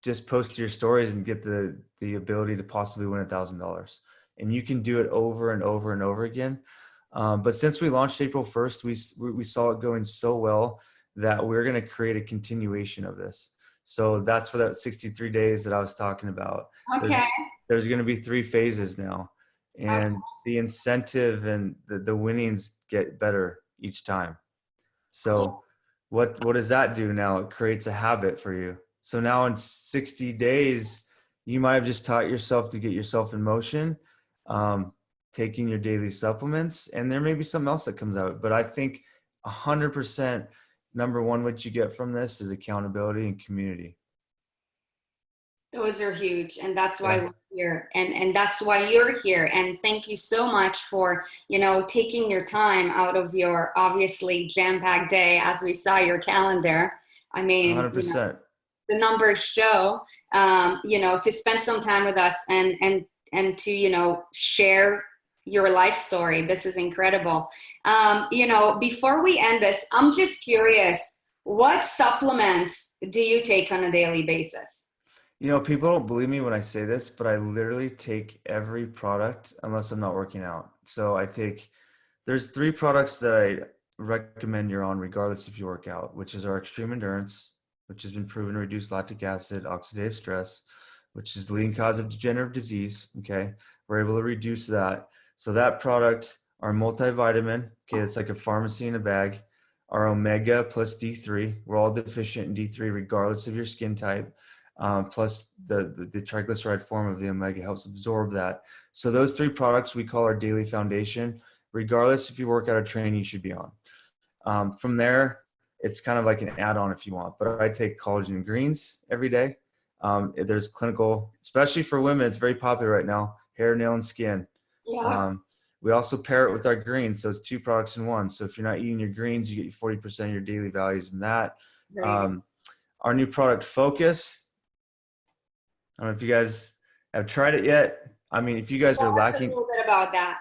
just post to your stories and get the ability to possibly win $1,000? And you can do it over and over and over again. But since we launched April 1st, we saw it going so well that we're going to create a continuation of this. So that's for that 63 days that I was talking about. Okay. There's going to be 3 phases now, and the incentive and the winnings get better each time. So what does that do now? It creates a habit for you. So now in 60 days, you might have just taught yourself to get yourself in motion, taking your daily supplements, and there may be something else that comes out. But I think 100%, number one, what you get from this is accountability and community. Those are huge, and that's why we're here, and that's why you're here. And thank you so much for, you know, taking your time out of your obviously jam-packed day, as we saw your calendar. I mean, 100%. You know, the numbers show, you know, to spend some time with us and to, you know, share your life story. This is incredible. You know, before we end this, I'm just curious, what supplements do you take on a daily basis? You know, people don't believe me when I say this, but I literally take every product unless I'm not working out. So there's 3 products that I recommend you're on regardless if you work out, which is our Extreme Endurance, which has been proven to reduce lactic acid, oxidative stress, which is the leading cause of degenerative disease. Okay. We're able to reduce that. So that product, our multivitamin, okay, it's like a pharmacy in a bag, our Omega plus D3, we're all deficient in D3 regardless of your skin type. Plus the triglyceride form of the Omega helps absorb that. So those 3 products we call our daily foundation. Regardless if you work out or train, you should be on. From there, it's kind of like an add-on if you want. But I take collagen and greens every day. There's clinical, especially for women, it's very popular right now, hair, nail, and skin. Yeah. We also pair it with our greens. So it's 2 products in one. So if you're not eating your greens, you get 40% of your daily values from that. Our new product, Focus. I don't know if you guys have tried it yet. I mean, if you guys are lacking, a little bit about that.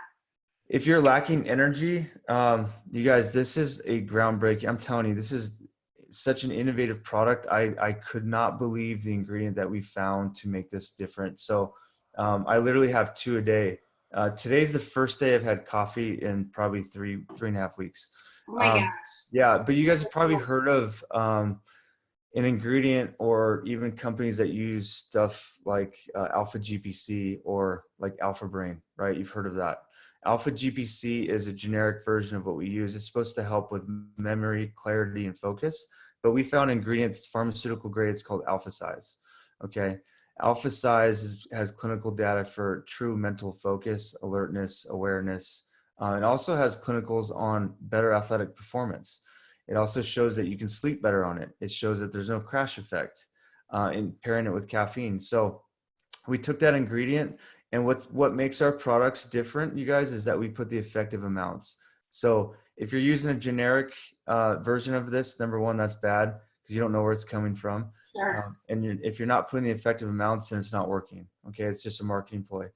If you're lacking energy, you guys, this is a groundbreaking. I'm telling you, this is such an innovative product. I could not believe the ingredient that we found to make this different. So I literally have 2 a day. Today's the first day I've had coffee in probably three and a half weeks. Oh my gosh. Yeah, but you guys have probably heard of an ingredient or even companies that use stuff like alpha GPC or like alpha brain, right? You've heard of that. Alpha GPC is a generic version of what we use. It's supposed to help with memory, clarity, and focus. But we found an ingredient that's pharmaceutical grade. It's called alpha size. Okay. Alpha size has clinical data for true mental focus, alertness, awareness. It also has clinicals on better athletic performance. It also shows that you can sleep better on it. It shows that there's no crash effect in pairing it with caffeine. So we took that ingredient, and what makes our products different, you guys, is that we put the effective amounts. So if you're using a generic version of this, number one, that's bad because you don't know where it's coming from. Sure. And if you're not putting the effective amounts, then it's not working. Okay, it's just a marketing ploy.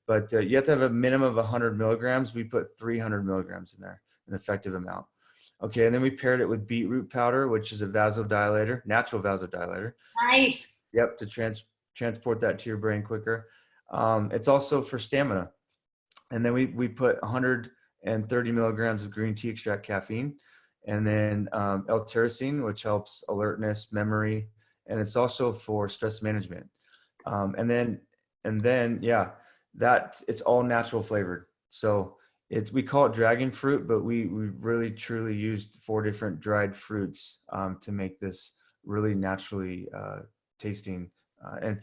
But you have to have a minimum of 100 milligrams. We put 300 milligrams in there, an effective amount. Okay, and then we paired it with beetroot powder, which is a vasodilator, natural vasodilator. Nice. Yep, to transport that to your brain quicker. It's also for stamina. And then we put 130 milligrams of green tea extract caffeine, and then L-tyrosine, which helps alertness, memory, and it's also for stress management. And then yeah, that it's all natural flavored. So we call it dragon fruit, but we really truly used 4 different dried fruits to make this really naturally tasting and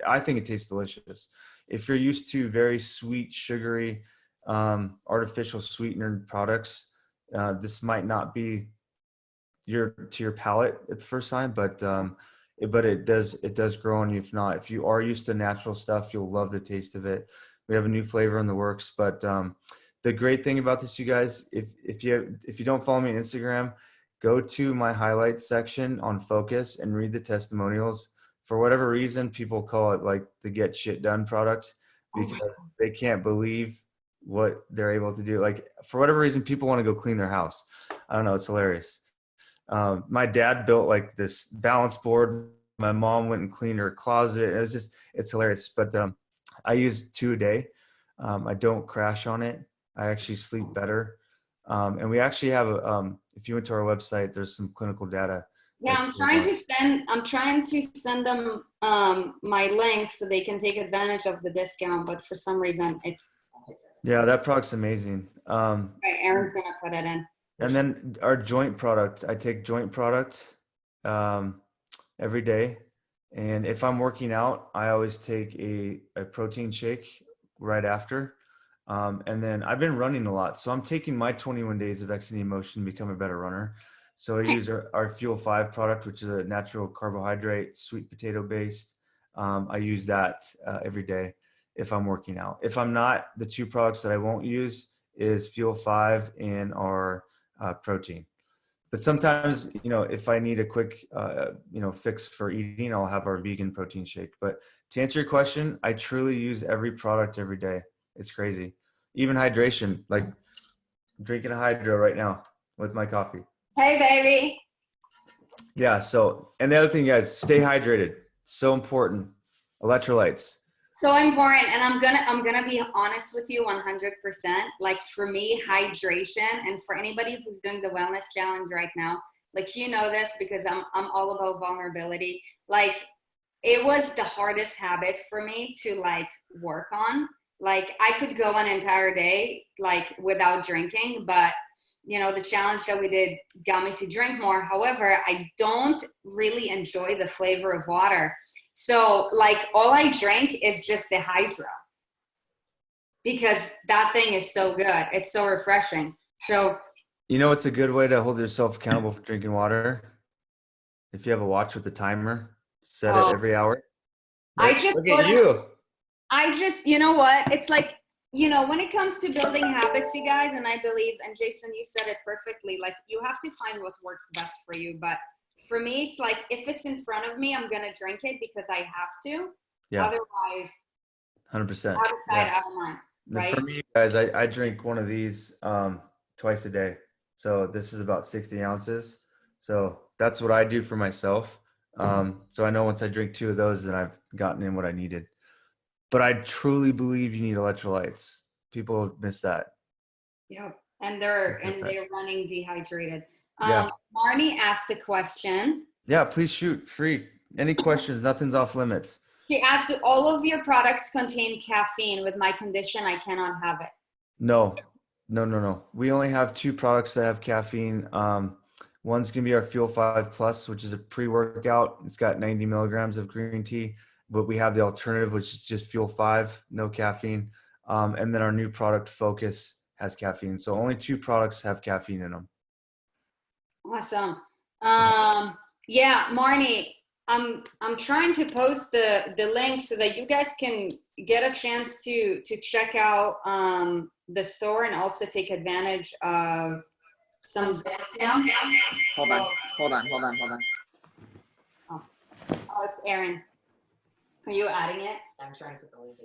I think it tastes delicious. If you're used to very sweet, sugary, artificial sweetener products, this might not be to your palate at the first time, but it does grow on you. If you are used to natural stuff, you'll love the taste of it. We have a new flavor in the works, but the great thing about this, you guys, if you don't follow me on Instagram, go to my highlights section on Focus and read the testimonials. For whatever reason, people call it like the get shit done product because they can't believe what they're able to do. Like for whatever reason, people want to go clean their house. I don't know. It's hilarious. My dad built like this balance board. My mom went and cleaned her closet. It's hilarious. But I use 2 a day. I don't crash on it. I actually sleep better. And we actually have, if you went to our website, there's some clinical data. Yeah, I'm trying to send them my link so they can take advantage of the discount, but for some reason it's. Yeah, that product's amazing. Okay, Erin's gonna put it in. And then our joint product, I take joint product every day. And if I'm working out, I always take a protein shake right after. And then I've been running a lot. So I'm taking my 21 days of exiting motion to become a better runner. So I use our Fuel 5 product, which is a natural carbohydrate, sweet potato based. I use that every day if I'm working out. If I'm not, the 2 products that I won't use is Fuel 5 and our protein. But sometimes, if I need a quick, fix for eating, I'll have our vegan protein shake. But to answer your question, I truly use every product every day. It's crazy. Even hydration, like I'm drinking a hydro right now with my coffee. Hey, baby. Yeah. So, and the other thing, guys, stay hydrated. So important. Electrolytes. So important, and I'm gonna be honest with you 100%. Like for me, hydration, and for anybody who's doing the wellness challenge right now, like this because I'm all about vulnerability. Like it was the hardest habit for me to like work on. Like I could go an entire day like without drinking, but the challenge that we did got me to drink more. However, I don't really enjoy the flavor of water. So like all I drink is just the hydro because that thing is so good. It's so refreshing. So it's a good way to hold yourself accountable for drinking water. If you have a watch with a timer, set it every hour. Look at you. You know what? It's like, when it comes to building habits, you guys, and I believe, and Jason, you said it perfectly, like you have to find what works best for you. But for me, it's like, if it's in front of me, I'm going to drink it because I have to. Yeah. Otherwise, 100%. out of sight, out of mind. right? For me, guys, I drink one of these twice a day. So this is about 60 ounces. So that's what I do for myself. So I know once I drink 2 of those, then I've gotten in what I needed. But I truly believe you need electrolytes. People miss that. Yeah, and they're That's a fact. running dehydrated. Yeah. Marnie asked a question. Yeah, please shoot. Free. Any questions? Nothing's off limits. She asked, do all of your products contain caffeine? With my condition, I cannot have it. No. We only have 2 products that have caffeine. One's going to be our Fuel 5 Plus, which is a pre-workout. It's got 90 milligrams of green tea, but we have the alternative, which is just Fuel 5, no caffeine. And then our new product, Focus, has caffeine. So only 2 products have caffeine in them. Awesome. Yeah, Marnie, I'm trying to post the link so that you guys can get a chance to check out the store and also take advantage of some discounts. Hold on. Oh, it's Erin. Are you adding it? I'm trying to put the link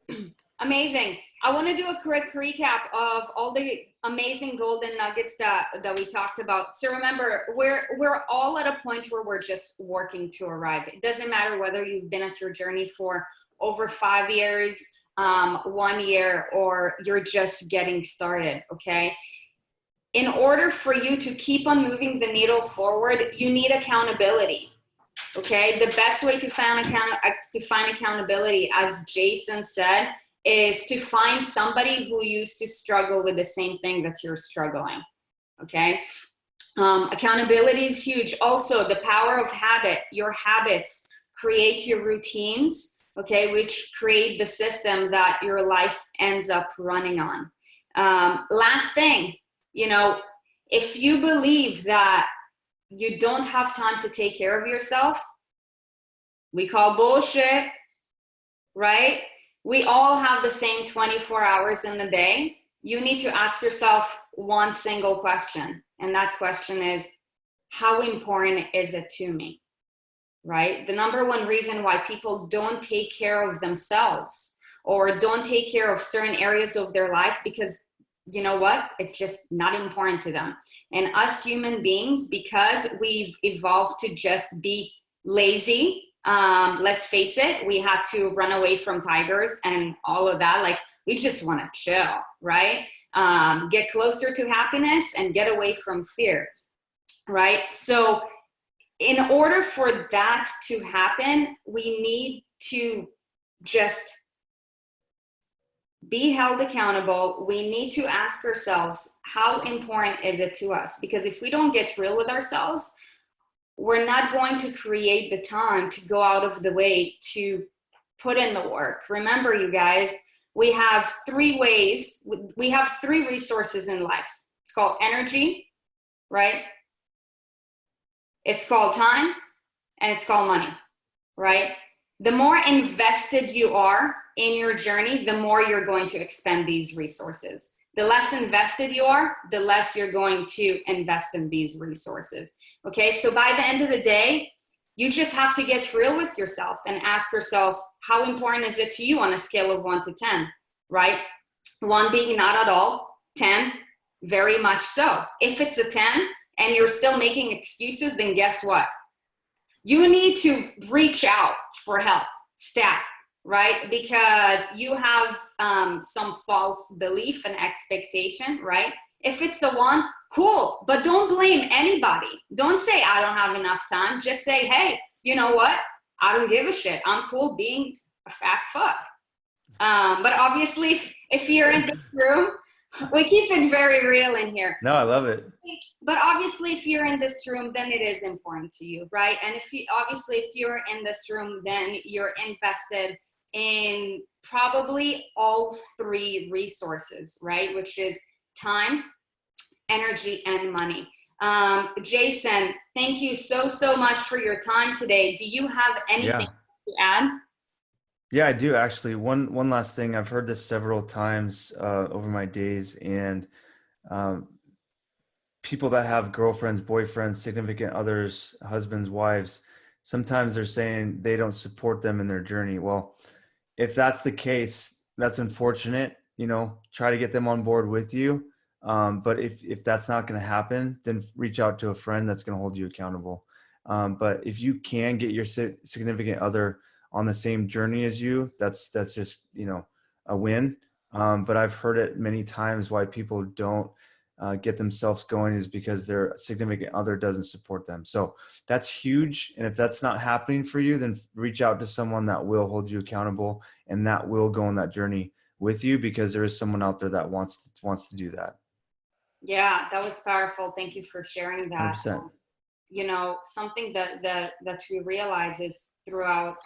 in. Amazing. I want to do a quick recap of all the amazing golden nuggets that we talked about. So remember, we're all at a point where we're just working to arrive. It doesn't matter whether you've been at your journey for over 5 years, 1 year, or you're just getting started, okay? In order for you to keep on moving the needle forward, you need accountability. Okay, the best way to find accountability, as Jason said, is to find somebody who used to struggle with the same thing that you're struggling. Okay, accountability is huge. Also, the power of habit. Your habits create your routines, okay, which create the system that your life ends up running on. Last thing, you know, if you believe that you don't have time to take care of yourself, we call bullshit, right? We all have the same 24 hours in the day. You need to ask yourself one single question. And that question is, how important is it to me, right? The number one reason why people don't take care of themselves or don't take care of certain areas of their life, because you know what? It's just not important to them. And us human beings, because we've evolved to just be lazy, let's face it, we had to run away from tigers and all of that. Like, we just want to chill, right? Get closer to happiness and get away from fear, right? So in order for that to happen, we need to just be held accountable. We need to ask ourselves, how important is it to us? Because if we don't get real with ourselves, we're not going to create the time to go out of the way to put in the work. Remember, you guys, we have 3 ways. We have 3 resources in life. It's called energy, right? It's called time, and it's called money, right? The more invested you are in your journey, the more you're going to expend these resources. The less invested you are, the less you're going to invest in these resources. Okay, so by the end of the day, you just have to get real with yourself and ask yourself, how important is it to you on a scale of 1 to 10, right? 1 being not at all, 10, very much so. If it's a 10 and you're still making excuses, then guess what? You need to reach out for help, stat, right? Because you have some false belief and expectation, right? If it's a 1, cool, but don't blame anybody. Don't say, I don't have enough time. Just say, hey, you know what? I don't give a shit. I'm cool being a fat fuck. But obviously, if you're in this room, we keep it very real in here. No, I love it. But obviously, if you're in this room, then it is important to you, right? And if you're in this room, then you're invested in probably all 3 resources, right? Which is time, energy, and money. Jason, thank you so much for your time today. Do you have anything else to add? Yeah, I do actually. One last thing. I've heard this several times over my days, and people that have girlfriends, boyfriends, significant others, husbands, wives, sometimes they're saying they don't support them in their journey. Well, if that's the case, that's unfortunate. you know, try to get them on board with you. But if that's not going to happen, then reach out to a friend that's going to hold you accountable. But if you can get your significant other on the same journey as you, that's just, you know, a win. But I've heard it many times why people don't get themselves going is because their significant other doesn't support them. So that's huge. And if that's not happening for you, then reach out to someone that will hold you accountable and that will go on that journey with you, because there is someone out there that wants to do that. Yeah, that was powerful. Thank you for sharing that. 100%. You know, something that we realize is throughout,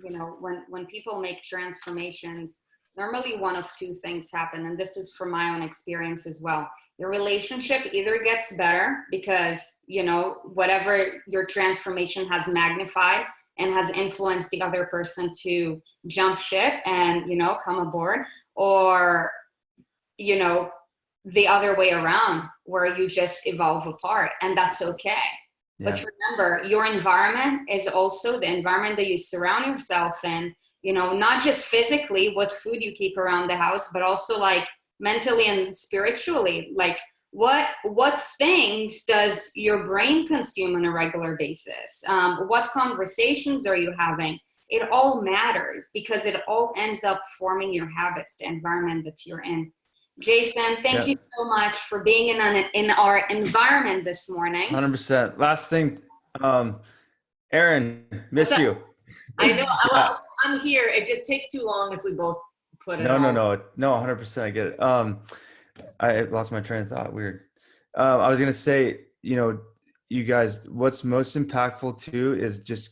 you know, when people make transformations, normally one of two things happen. And this is from my own experience as well. Your relationship either gets better because, you know, whatever your transformation has magnified and has influenced the other person to jump ship and, you know, come aboard, or, you know, the other way around where you just evolve apart, and that's okay. Yeah. But remember, your environment is also the environment that you surround yourself in, you know, not just physically, what food you keep around the house, but also like mentally and spiritually. Like what things does your brain consume on a regular basis? What conversations are you having? It all matters because it all ends up forming your habits, the environment that you're in. Jason, thank you so much for being in our environment this morning. 100%. Last thing, Erin, miss you. I know. I'm here. It just takes too long if we both put it on. No, 100%. I get it. I lost my train of thought. Weird. I was going to say, you know, you guys, what's most impactful too is just,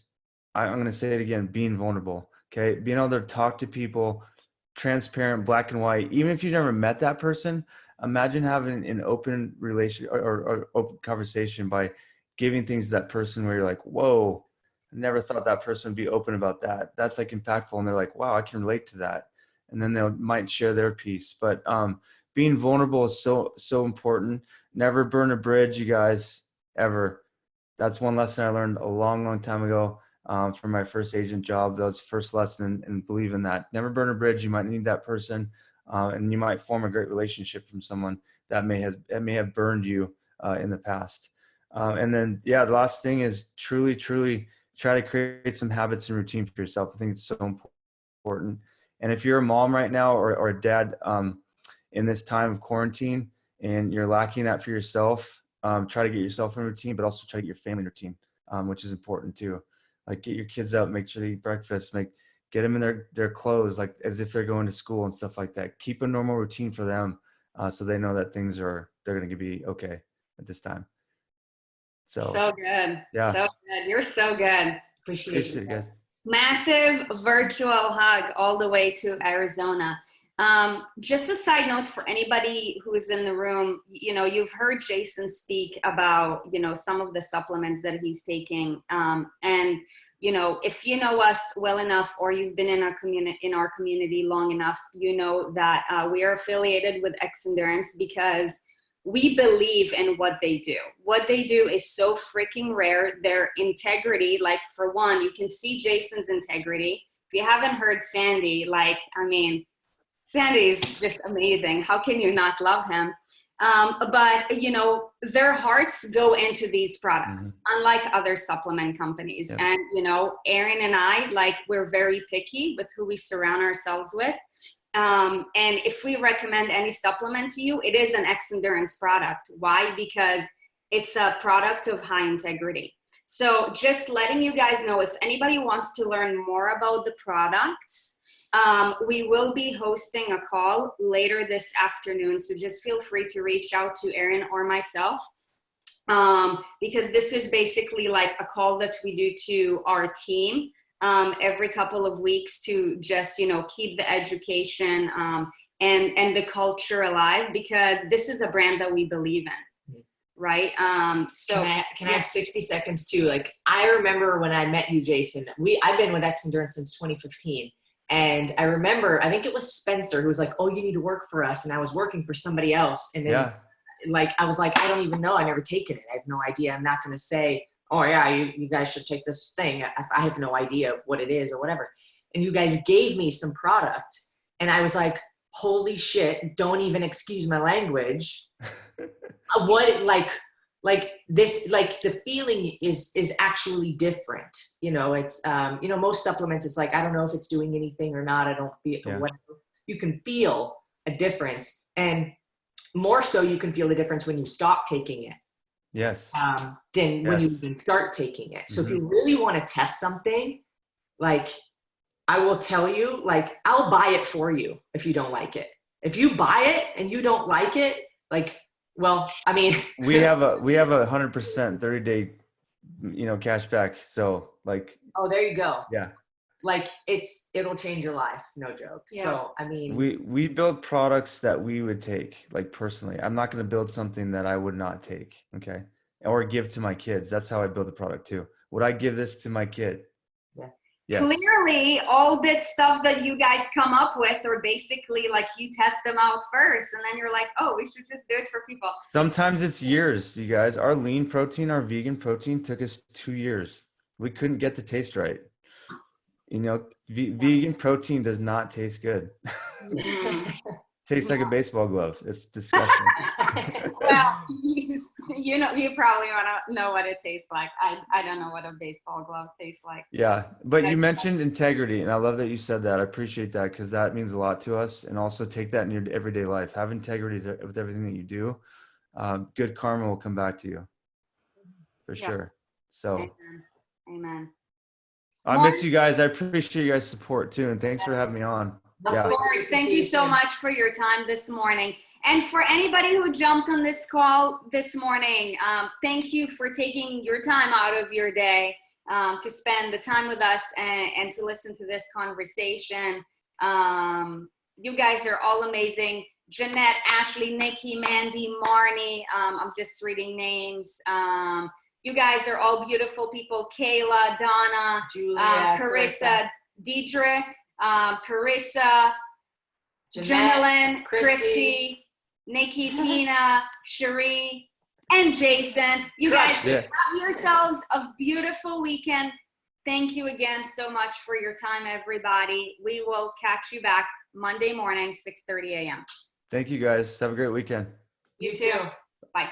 I'm going to say it again, being vulnerable. Okay. Being able to talk to people, transparent, black and white. Even if you never met that person, imagine having an open relation or open conversation by giving things to that person where you're like, whoa, I never thought that person would be open about that. That's like impactful. And they're like, wow, I can relate to that. And then they might share their piece. But being vulnerable is so important. Never burn a bridge, you guys, ever. That's one lesson I learned a long time ago. From my first agent job. That was the first lesson, and believe in that. Never burn a bridge. You might need that person, and you might form a great relationship from someone that may have burned you in the past. And then, the last thing is truly try to create some habits and routine for yourself. I think it's so important. And if you're a mom right now or a dad in this time of quarantine and you're lacking that for yourself, try to get yourself in a routine, but also try to get your family in a routine, which is important too. Like get your kids up, make sure they eat breakfast, get them in their clothes, like as if they're going to school and stuff like that. Keep a normal routine for them so they know that they're going to be okay at this time. So good. Yeah. So good. You're so good. Appreciate it, guys. Massive virtual hug all the way to Arizona. Just a side note for anybody who is in the room, you know, you've heard Jason speak about, you know, some of the supplements that he's taking. And, you know, if you know us well enough or you've been in our community long enough, you know that we are affiliated with X Endurance because we believe in what they do. What they do is so freaking rare. Their integrity, like for one, you can see Jason's integrity. If you haven't heard Sandy, like, I mean, Sandy's just amazing. How can you not love him? But, you know, their hearts go into these products, unlike other supplement companies. Yeah. And, you know, Erin and I, like, we're very picky with who we surround ourselves with. And if we recommend any supplement to you, it is an X Endurance product. Why? Because it's a product of high integrity. So just letting you guys know, if anybody wants to learn more about the products, we will be hosting a call later this afternoon. So just feel free to reach out to Erin or myself, because this is basically like a call that we do to our team every couple of weeks to just, you know, keep the education and the culture alive, because this is a brand that we believe in. Right. So can I have 60 seconds too? Like, I remember when I met you, Jason, I've been with X Endurance since 2015. And I remember, I think it was Spencer who was like, oh, you need to work for us. And I was working for somebody else. And then like, I was like, I don't even know. I've never taken it. I have no idea. I'm not going to say, oh yeah, you guys should take this thing. I have no idea what it is or whatever. And you guys gave me some product. And I was like, holy shit, don't even excuse my language. What, like this, like the feeling is actually different. You know, it's, you know, most supplements, it's like, I don't know if it's doing anything or not. I don't feel, whatever. You can feel a difference, and more so you can feel the difference when you stop taking it. Yes. Than when you even start taking it. So if you really want to test something, like, I will tell you, like, I'll buy it for you if you don't like it. If you buy it and you don't like it, like, well, I mean, we have a 100% 30-day, you know, cash back. So like, oh, there you go. Yeah. Like, it'll change your life. No joke. Yeah. So, I mean, we build products that we would take, like, personally. I'm not going to build something that I would not take. Okay. Or give to my kids. That's how I build the product too. Would I give this to my kid? Yeah. Yes. Clearly, all that stuff that you guys come up with are basically like you test them out first, and then you're like, oh, we should just do it for people. Sometimes it's years, you guys. Our lean protein, our vegan protein took us 2 years. We couldn't get the taste right. You know, vegan protein does not taste good. Tastes like a baseball glove. It's disgusting. Well, you know, you probably want to know what it tastes like. I don't know what a baseball glove tastes like. Yeah, but you mentioned integrity, and I love that you said that. I appreciate that, because that means a lot to us. And also take that in your everyday life. Have integrity with everything that you do. Good karma will come back to you, for sure. So, Amen. I miss you guys. I appreciate you guys' support too, and thanks for having me on. Of course. Thank you so much for your time this morning. And for anybody who jumped on this call this morning, thank you for taking your time out of your day to spend the time with us and to listen to this conversation. You guys are all amazing. Jeanette, Ashley, Nikki, Mandy, Marnie. I'm just reading names. You guys are all beautiful people. Kayla, Donna, Julia, Carissa, Deidre, Carissa, Janelyn, Christy, Nikki, Tina, Cherie, and Jason. You guys have yourselves a beautiful weekend. Thank you again so much for your time, everybody. We will catch you back Monday morning, 6:30 a.m. Thank you guys. Have a great weekend. You too. Bye.